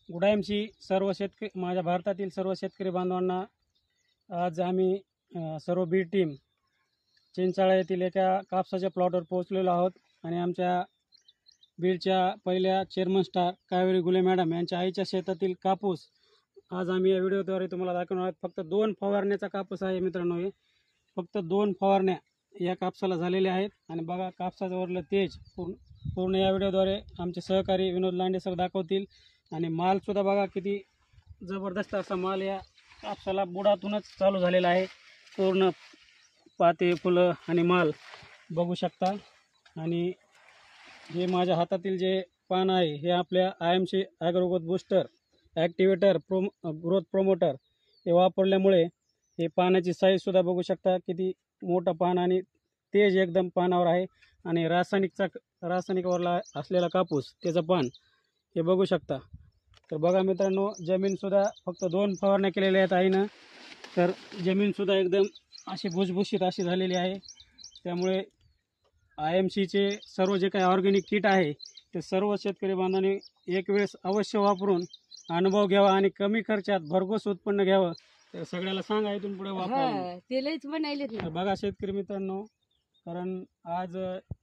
गुडाएमशी सर्व शेतकरी माझ्या भारतातील सर्व शेतकरी बांधवांना आज आम्ही सर्व बीड टीम चिंचाळा येथील एका कापसाच्या प्लॉटवर पोहोचलेलो आहोत आणि आमच्या बीडच्या पहिल्या चेअरमन स्टार कावेरी गुले मॅडम यांच्या आईच्या शेतातील कापूस आज आम्ही या व्हिडिओद्वारे तुम्हाला दाखवणार आहोत। फक्त 2 फवारण्याचा कापूस आहे मित्रांनो, हे फक्त 2 फवारण्या या कापसाला झालेल्या आहेत आणि बघा कापसाचं वरलं तेज पूर्ण या व्हिडिओद्वारे आमचे सहकारी विनोद लांडे सर दाखवतील। आणि मालसुद्धा बघा किती जबरदस्त असा माल या कापसाला बुडातूनच चालू झालेला आहे। पूर्ण पाते फुलं आणि माल बघू शकता। आणि हे माझ्या हातातील जे पान आहे हे आपल्या IMC agro growth booster activator growth promoter हे वापरल्यामुळे हे पानाची साईजसुद्धा बघू शकता किती मोठं पान आणि तेज एकदम पानावर आहे। आणि रासायनिकवरला असलेला कापूस त्याचं पान हे बघू शकता। तर बघा मित्रांनो, जमीनसुद्धा फक्त 2 फवारण्या केलेल्या आहेत आईनं, तर जमीनसुद्धा एकदम अशी भुसभुशीत अशी झालेली आहे। त्यामुळे IMCचे सर्व जे काही ऑर्गॅनिक किट आहे ते सर्व शेतकरी बांधवांनी एक वेळेस अवश्य वापरून अनुभव घ्यावा आणि कमी खर्चात भरघोस उत्पन्न घ्यावं। तर सगळ्याला सांगा इथून पुढे वापरायला। तेलच बनायले तर बघा शेतकरी मित्रांनो, कारण आज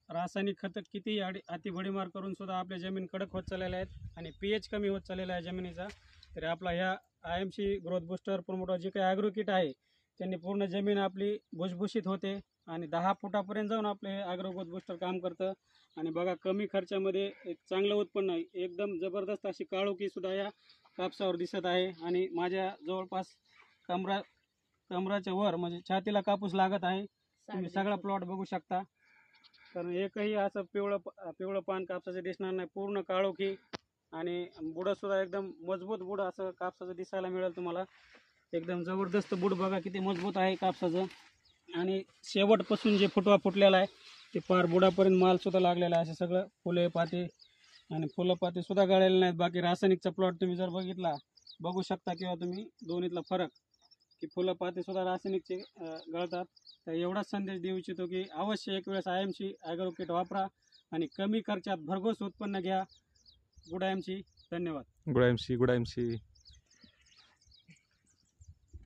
रासायनिक खत किती अति भडीमार करून सुद्धा आपल्या जमीन कडक होत चाललेल्या आहेत आणि pH कमी होत चाललेला आहे जमिनीचा। तर आपला ह्या IMC ग्रोथ बूस्टर प्रोमोटर जे काही ॲग्रो किट आहे त्यांनी पूर्ण जमीन आपली भुसभुशीत होते आणि 10 फुटापर्यंत जाऊन आपले हे ॲग्रो ग्रोथ बूस्टर काम करतं। आणि बघा कमी खर्चामध्ये एक चांगलं उत्पन्न आहे, एकदम जबरदस्त अशी काळोखी सुद्धा या कापसावर दिसत आहे। आणि माझ्या जवळपास कमराच्या वर म्हणजे छातीला कापूस लागत आहे, तुम्ही सगळा प्लॉट बघू शकता। तर एकही असं पिवळं पान कापसाचं दिसणार नाही, पूर्ण काळोखी आणि बुडंसुद्धा एकदम मजबूत बुड असं कापसाचं दिसायला मिळेल तुम्हाला। एकदम जबरदस्त बुड बघा किती मजबूत आहे कापसाचं आणि शेवटपासून जे फुटवा फुटलेला आहे ते पार बुडापर्यंत मालसुद्धा लागलेला आहे। असं सगळं फुले पाते आणि फुलं पाते सुद्धा गळलेले नाहीत। बाकी रासायनिकचा प्लॉट तुम्ही जर बघितला बघू शकता किंवा तुम्ही दोन्हीतला फरक की फुलं पाते सुद्धा रासायनिकचे गळतात। तर एवढाच संदेश देऊ इच्छितो की अवश्य एक वेळेस IMC ॲग्रो किट वापरा आणि कमी खर्चात भरघोस उत्पन्न घ्या। गुड IMC, धन्यवाद। Good IMC, good IMC।